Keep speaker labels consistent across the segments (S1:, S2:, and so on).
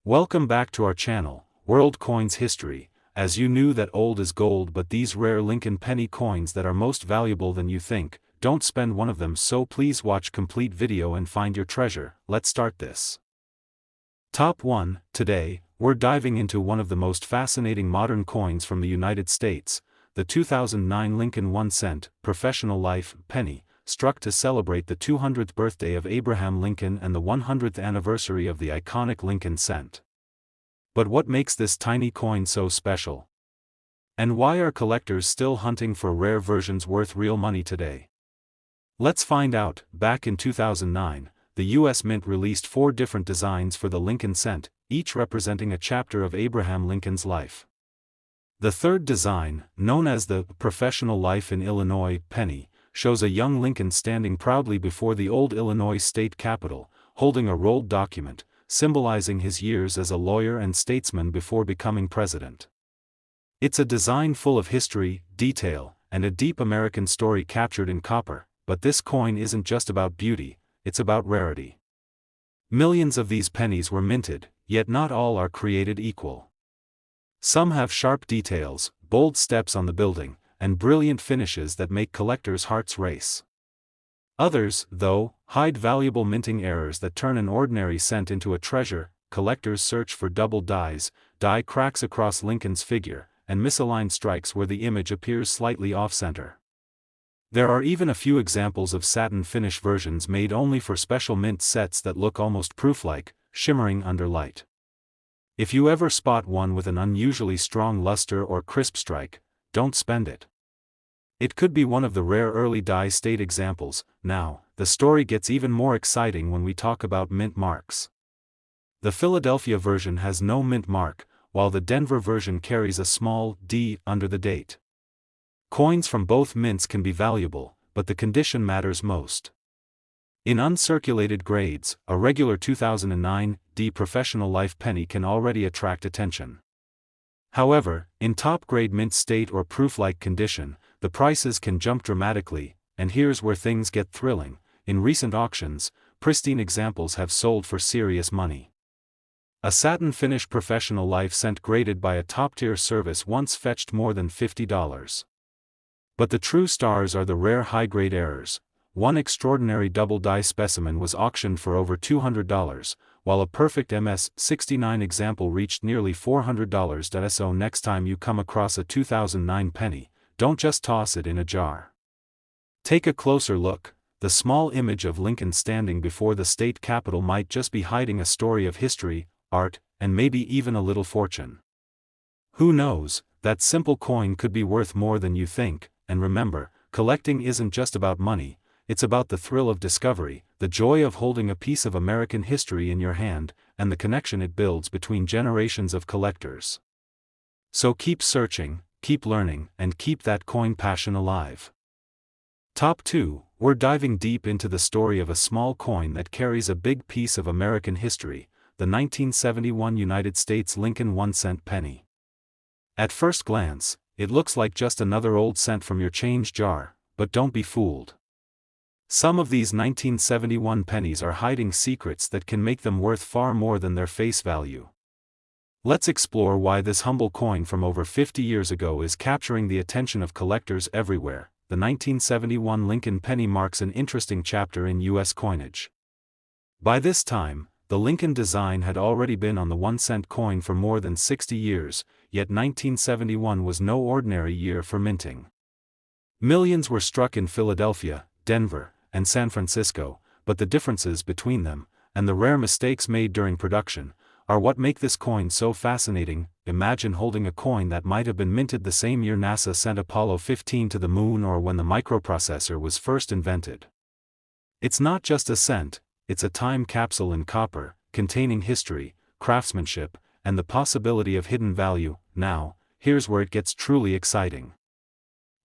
S1: Welcome back to our channel, World Coins History. As you knew that old is gold, but these rare Lincoln penny coins that are most valuable than you think, don't spend one of them, so please watch complete video and find your treasure. Let's start this. Top 1. Today, we're diving into one of the most fascinating modern coins from the United States, the 2009 Lincoln 1 cent, professional life, penny, struck to celebrate the 200th birthday of Abraham Lincoln and the 100th anniversary of the iconic Lincoln cent. But what makes this tiny coin so special? And why are collectors still hunting for rare versions worth real money today? Let's find out. Back in 2009, the U.S. Mint released 4 different designs for the Lincoln cent, each representing a chapter of Abraham Lincoln's life. The third design, known as the Professional Life in Illinois penny, shows a young Lincoln standing proudly before the old Illinois state capitol, holding a rolled document, symbolizing his years as a lawyer and statesman before becoming president. It's a design full of history, detail, and a deep American story captured in copper, but this coin isn't just about beauty, it's about rarity. Millions of these pennies were minted, yet not all are created equal. Some have sharp details, bold steps on the building, and brilliant finishes that make collectors' hearts race. Others, though, hide valuable minting errors that turn an ordinary cent into a treasure. Collectors search for double dies, die cracks across Lincoln's figure, and misaligned strikes where the image appears slightly off-center. There are even a few examples of satin finish versions made only for special mint sets that look almost proof-like, shimmering under light. If you ever spot one with an unusually strong luster or crisp strike, don't spend it. It could be one of the rare early die state examples. Now, the story gets even more exciting when we talk about mint marks. The Philadelphia version has no mint mark, while the Denver version carries a small D under the date. Coins from both mints can be valuable, but the condition matters most. In uncirculated grades, a regular 2009 D Professional Life penny can already attract attention. However, in top-grade mint state or proof-like condition, the prices can jump dramatically, and here's where things get thrilling. In recent auctions, pristine examples have sold for serious money. A satin finish Professional Life cent graded by a top-tier service once fetched more than $50. But the true stars are the rare high-grade errors. One extraordinary double-die specimen was auctioned for over $200, while a perfect MS-69 example reached nearly $400. So next time you come across a 2009 penny, don't just toss it in a jar. Take a closer look. The small image of Lincoln standing before the state capitol might just be hiding a story of history, art, and maybe even a little fortune. Who knows, that simple coin could be worth more than you think. And remember, collecting isn't just about money. It's about the thrill of discovery, the joy of holding a piece of American history in your hand, and the connection it builds between generations of collectors. So keep searching, keep learning, and keep that coin passion alive. Top 2. We're diving deep into the story of a small coin that carries a big piece of American history, the 1971 United States Lincoln 1 cent penny. At first glance, it looks like just another old cent from your change jar, but don't be fooled. Some of these 1971 pennies are hiding secrets that can make them worth far more than their face value. Let's explore why this humble coin from over 50 years ago is capturing the attention of collectors everywhere. The 1971 Lincoln penny marks an interesting chapter in U.S. coinage. By this time, the Lincoln design had already been on the 1 cent coin for more than 60 years, yet 1971 was no ordinary year for minting. Millions were struck in Philadelphia, Denver, and San Francisco, but the differences between them, and the rare mistakes made during production, are what make this coin so fascinating. Imagine holding a coin that might have been minted the same year NASA sent Apollo 15 to the moon or when the microprocessor was first invented. It's not just a cent, it's a time capsule in copper, containing history, craftsmanship, and the possibility of hidden value. Now, here's where it gets truly exciting.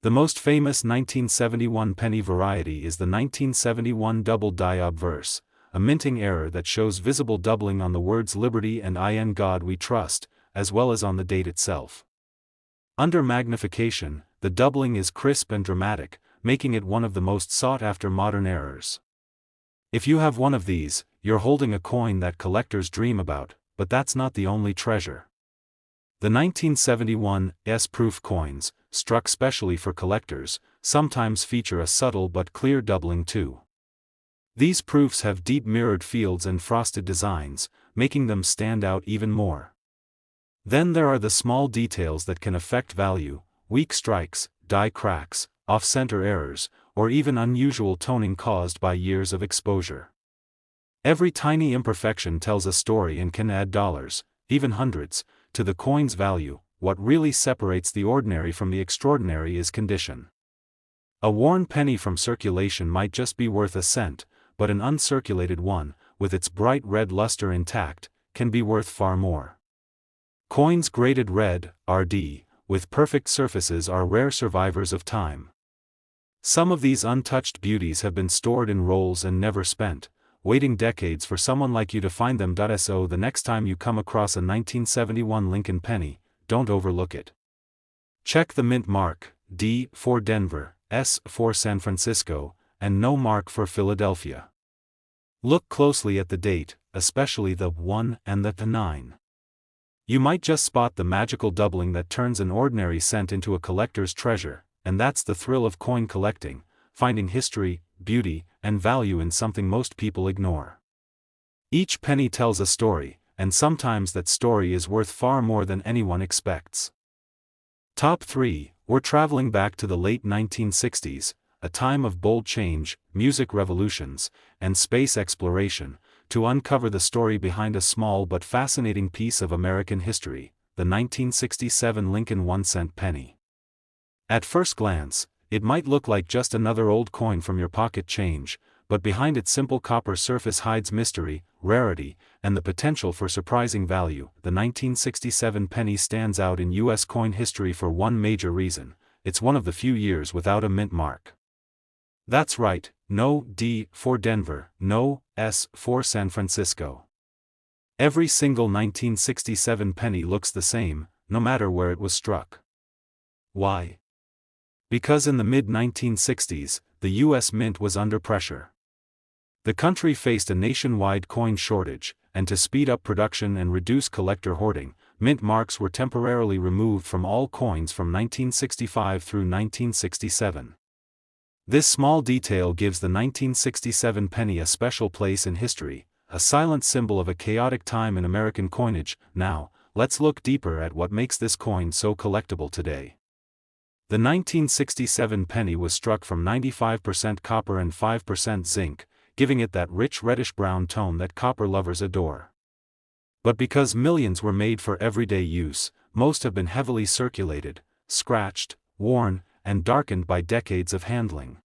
S1: The most famous 1971 penny variety is the 1971 double die obverse, a minting error that shows visible doubling on the words Liberty and In God We Trust, as well as on the date itself. Under magnification, the doubling is crisp and dramatic, making it one of the most sought-after modern errors. If you have one of these, you're holding a coin that collectors dream about, but that's not the only treasure. The 1971 S-proof coins, struck specially for collectors, sometimes feature a subtle but clear doubling too. These proofs have deep mirrored fields and frosted designs, making them stand out even more. Then there are the small details that can affect value: weak strikes, die cracks, off-center errors, or even unusual toning caused by years of exposure. Every tiny imperfection tells a story and can add dollars, even hundreds, to the coin's value. What really separates the ordinary from the extraordinary is condition. A worn penny from circulation might just be worth a cent, but an uncirculated one, with its bright red luster intact, can be worth far more. Coins graded red, RD, with perfect surfaces are rare survivors of time. Some of these untouched beauties have been stored in rolls and never spent, waiting decades for someone like you to find them. So the next time you come across a 1971 Lincoln penny, don't overlook it. Check the mint mark, D for Denver, S for San Francisco, and no mark for Philadelphia. Look closely at the date, especially the 1 and the 9. You might just spot the magical doubling that turns an ordinary cent into a collector's treasure, and that's the thrill of coin collecting, finding history, beauty, and value in something most people ignore. Each penny tells a story, and sometimes that story is worth far more than anyone expects. Top 3, we're traveling back to the late 1960s, a time of bold change, music revolutions, and space exploration, to uncover the story behind a small but fascinating piece of American history, the 1967 Lincoln 1-cent penny. At first glance, it might look like just another old coin from your pocket change, but behind its simple copper surface hides mystery, rarity, and the potential for surprising value. The 1967 penny stands out in U.S. coin history for one major reason: it's one of the few years without a mint mark. That's right, no D for Denver, no S for San Francisco. Every single 1967 penny looks the same, no matter where it was struck. Why? Because in the mid-1960s, the U.S. Mint was under pressure. The country faced a nationwide coin shortage, and to speed up production and reduce collector hoarding, mint marks were temporarily removed from all coins from 1965 through 1967. This small detail gives the 1967 penny a special place in history, a silent symbol of a chaotic time in American coinage. Now, let's look deeper at what makes this coin so collectible today. The 1967 penny was struck from 95% copper and 5% zinc, giving it that rich reddish-brown tone that copper lovers adore. But because millions were made for everyday use, most have been heavily circulated, scratched, worn, and darkened by decades of handling.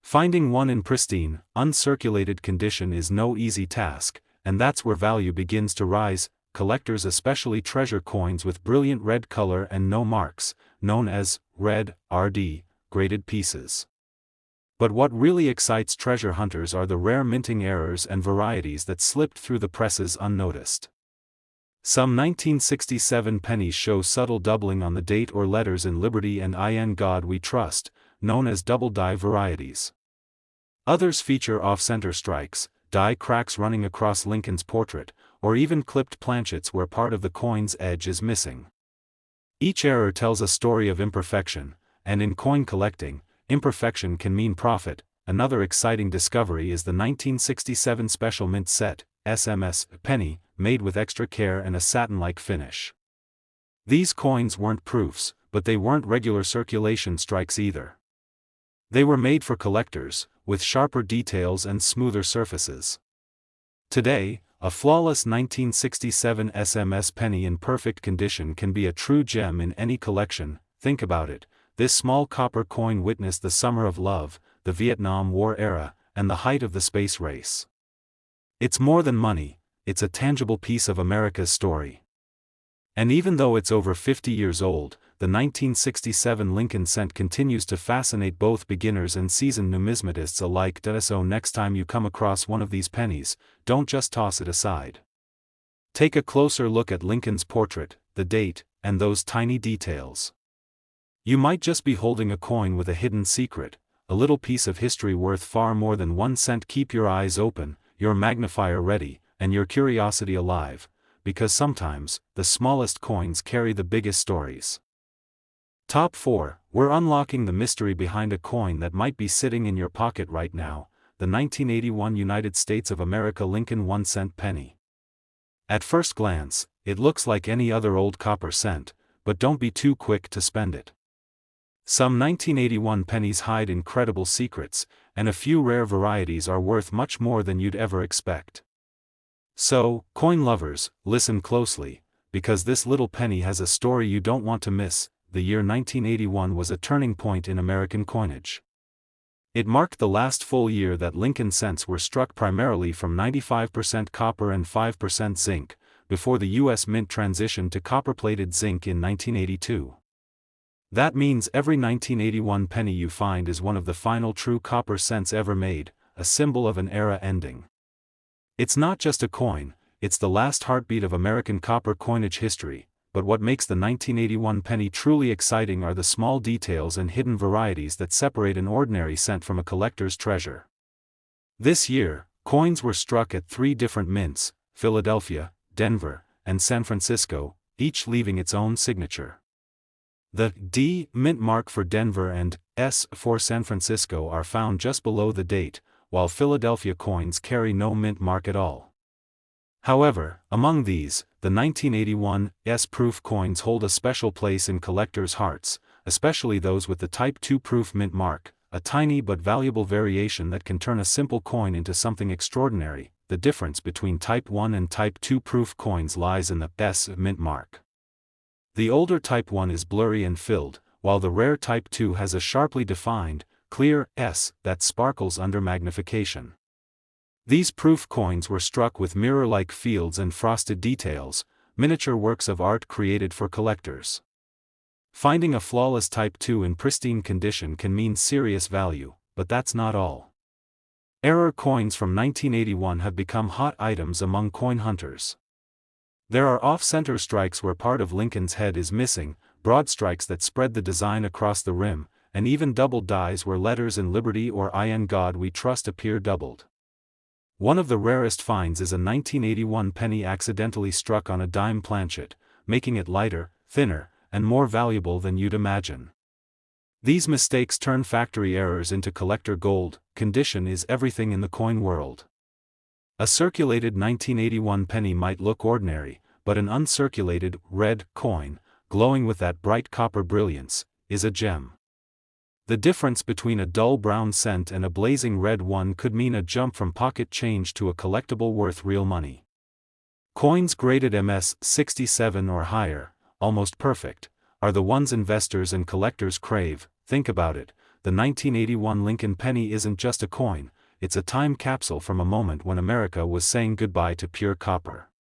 S1: Finding one in pristine, uncirculated condition is no easy task, and that's where value begins to rise. Collectors especially treasure coins with brilliant red color and no marks, known as red, RD, graded pieces. But what really excites treasure hunters are the rare minting errors and varieties that slipped through the presses unnoticed. Some 1967 pennies show subtle doubling on the date or letters in Liberty and In God We Trust, known as double die varieties. Others feature off-center strikes, die cracks running across Lincoln's portrait, or even clipped planchets where part of the coin's edge is missing. Each error tells a story of imperfection, and in coin collecting, imperfection can mean profit. Another exciting discovery is the 1967 Special Mint Set, SMS, penny, made with extra care and a satin-like finish. These coins weren't proofs, but they weren't regular circulation strikes either. They were made for collectors, with sharper details and smoother surfaces. Today, a flawless 1967 SMS penny in perfect condition can be a true gem in any collection. Think about it, this small copper coin witnessed the Summer of Love, the Vietnam War era, and the height of the space race. It's more than money, it's a tangible piece of America's story. And even though it's over 50 years old, the 1967 Lincoln cent continues to fascinate both beginners and seasoned numismatists alike. So next time you come across one of these pennies, don't just toss it aside. Take a closer look at Lincoln's portrait, the date, and those tiny details. You might just be holding a coin with a hidden secret, a little piece of history worth far more than 1 cent. Keep your eyes open, your magnifier ready, and your curiosity alive, because sometimes, the smallest coins carry the biggest stories. Top 4, we're unlocking the mystery behind a coin that might be sitting in your pocket right now, the 1981 United States of America Lincoln 1-cent penny. At first glance, it looks like any other old copper cent, but don't be too quick to spend it. Some 1981 pennies hide incredible secrets, and a few rare varieties are worth much more than you'd ever expect. So, coin lovers, listen closely, because this little penny has a story you don't want to miss. The year 1981 was a turning point in American coinage. It marked the last full year that Lincoln cents were struck primarily from 95% copper and 5% zinc, before the U.S. Mint transitioned to copper-plated zinc in 1982. That means every 1981 penny you find is one of the final true copper cents ever made, a symbol of an era ending. It's not just a coin, it's the last heartbeat of American copper coinage history, but what makes the 1981 penny truly exciting are the small details and hidden varieties that separate an ordinary cent from a collector's treasure. This year, coins were struck at 3 different mints, Philadelphia, Denver, and San Francisco, each leaving its own signature. The D mint mark for Denver and S for San Francisco are found just below the date, while Philadelphia coins carry no mint mark at all. However, among these, the 1981 S-proof coins hold a special place in collectors' hearts, especially those with the Type 2 proof mint mark, a tiny but valuable variation that can turn a simple coin into something extraordinary. The difference between Type 1 and Type 2 proof coins lies in the S mint mark. The older Type 1 is blurry and filled, while the rare Type 2 has a sharply defined, clear S that sparkles under magnification. These proof coins were struck with mirror-like fields and frosted details, miniature works of art created for collectors. Finding a flawless Type 2 in pristine condition can mean serious value, but that's not all. Error coins from 1981 have become hot items among coin hunters. There are off-center strikes where part of Lincoln's head is missing, broad strikes that spread the design across the rim, and even doubled dies where letters in Liberty or In God We Trust appear doubled. One of the rarest finds is a 1981 penny accidentally struck on a dime planchet, making it lighter, thinner, and more valuable than you'd imagine. These mistakes turn factory errors into collector gold. Condition is everything in the coin world. A circulated 1981 penny might look ordinary, but an uncirculated, red coin, glowing with that bright copper brilliance, is a gem. The difference between a dull brown cent and a blazing red one could mean a jump from pocket change to a collectible worth real money. Coins graded MS 67 or higher, almost perfect, are the ones investors and collectors crave. Think about it, the 1981 Lincoln penny isn't just a coin, it's a time capsule from a moment when America was saying goodbye to pure copper.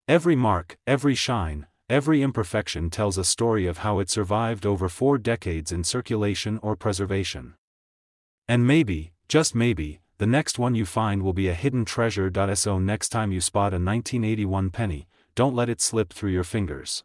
S1: Every mark, every shine, every imperfection tells a story of how it survived over 4 decades in circulation or preservation. And maybe, just maybe, the next one you find will be a hidden treasure. So next time you spot a 1981 penny, don't let it slip through your fingers.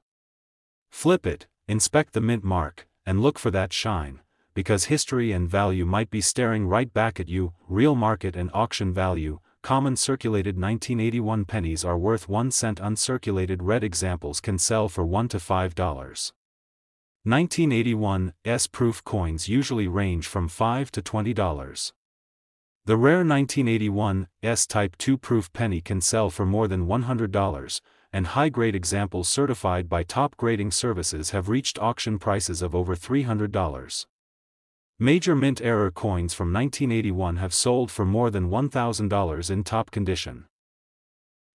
S1: Flip it, inspect the mint mark, and look for that shine, because history and value might be staring right back at you. Real market and auction value. Common circulated 1981 pennies are worth 1 cent. Uncirculated red examples can sell for $1 to $5. 1981 S-proof coins usually range from $5 to $20. The rare 1981 S-type 2 proof penny can sell for more than $100, and high-grade examples certified by top grading services have reached auction prices of over $300. Major mint error coins from 1981 have sold for more than $1,000 in top condition.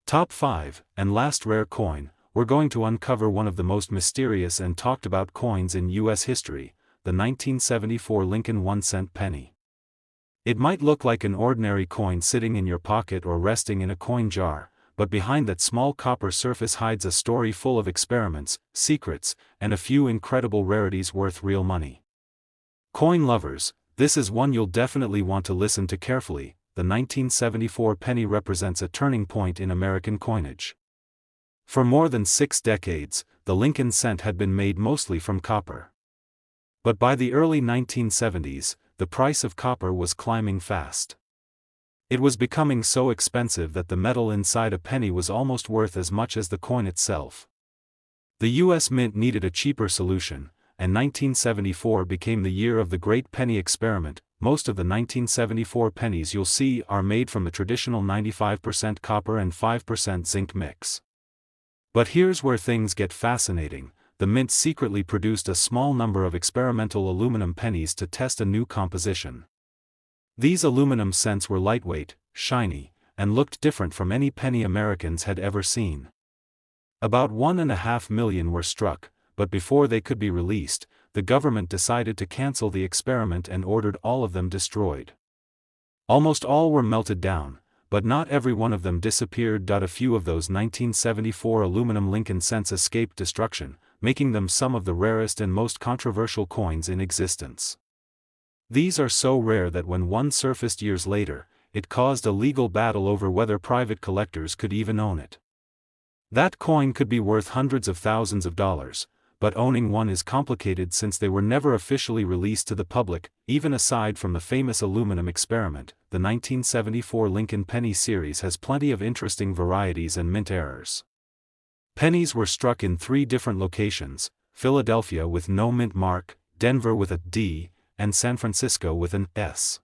S1: Top 5, and last rare coin, we're going to uncover one of the most mysterious and talked about coins in U.S. history, the 1974 Lincoln 1-cent penny. It might look like an ordinary coin sitting in your pocket or resting in a coin jar, but behind that small copper surface hides a story full of experiments, secrets, and a few incredible rarities worth real money. Coin lovers, this is one you'll definitely want to listen to carefully. The 1974 penny represents a turning point in American coinage. For more than 6 decades, the Lincoln cent had been made mostly from copper. But by the early 1970s, the price of copper was climbing fast. It was becoming so expensive that the metal inside a penny was almost worth as much as the coin itself. The U.S. Mint needed a cheaper solution, and 1974 became the year of the Great Penny Experiment. Most of the 1974 pennies you'll see are made from the traditional 95% copper and 5% zinc mix. But here's where things get fascinating. The Mint secretly produced a small number of experimental aluminum pennies to test a new composition. These aluminum cents were lightweight, shiny, and looked different from any penny Americans had ever seen. About 1.5 million were struck, but before they could be released, the government decided to cancel the experiment and ordered all of them destroyed. Almost all were melted down, but not every one of them disappeared. A few of those 1974 aluminum Lincoln cents escaped destruction, making them some of the rarest and most controversial coins in existence. These are so rare that when one surfaced years later, it caused a legal battle over whether private collectors could even own it. That coin could be worth hundreds of thousands of dollars, but owning one is complicated since they were never officially released to the public. Even aside from the famous aluminum experiment, the 1974 Lincoln penny series has plenty of interesting varieties and mint errors. Pennies were struck in 3 different locations: Philadelphia with no mint mark, Denver with a D, and San Francisco with an S.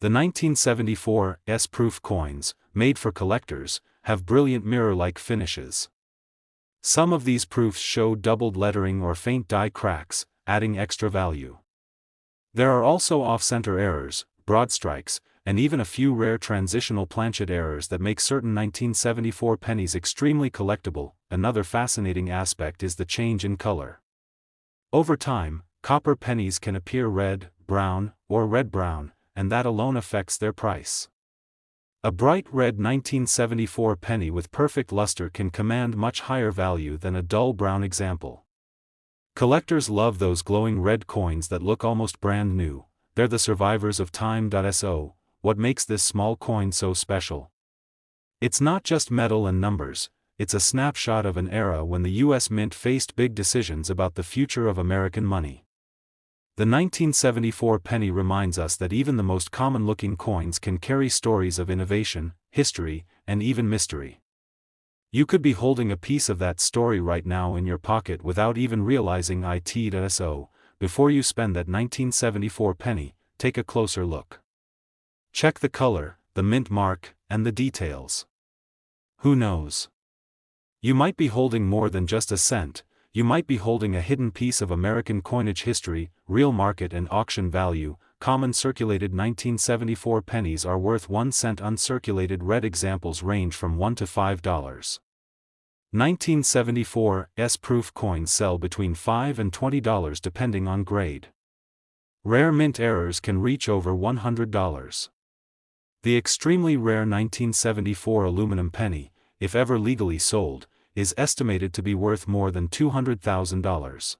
S1: The 1974 S-proof coins, made for collectors, have brilliant mirror-like finishes. Some of these proofs show doubled lettering or faint die cracks, adding extra value. There are also off-center errors, broad strikes, and even a few rare transitional planchet errors that make certain 1974 pennies extremely collectible. Another fascinating aspect is the change in color. Over time, copper pennies can appear red, brown, or red-brown, and that alone affects their price. A bright red 1974 penny with perfect luster can command much higher value than a dull brown example. Collectors love those glowing red coins that look almost brand new. They're the survivors of time. So, what makes this small coin so special? It's not just metal and numbers, it's a snapshot of an era when the U.S. Mint faced big decisions about the future of American money. The 1974 penny reminds us that even the most common-looking coins can carry stories of innovation, history, and even mystery. You could be holding a piece of that story right now in your pocket without even realizing it. So, before you spend that 1974 penny, take a closer look. Check the color, the mint mark, and the details. Who knows? You might be holding more than just a cent. You might be holding a hidden piece of American coinage history, real market and auction value. Common circulated 1974 pennies are worth 1 cent. Uncirculated red examples range from $1 to $5. 1974 S-proof coins sell between $5 and $20 depending on grade. Rare mint errors can reach over $100. The extremely rare 1974 aluminum penny, if ever legally sold, is estimated to be worth more than $200,000.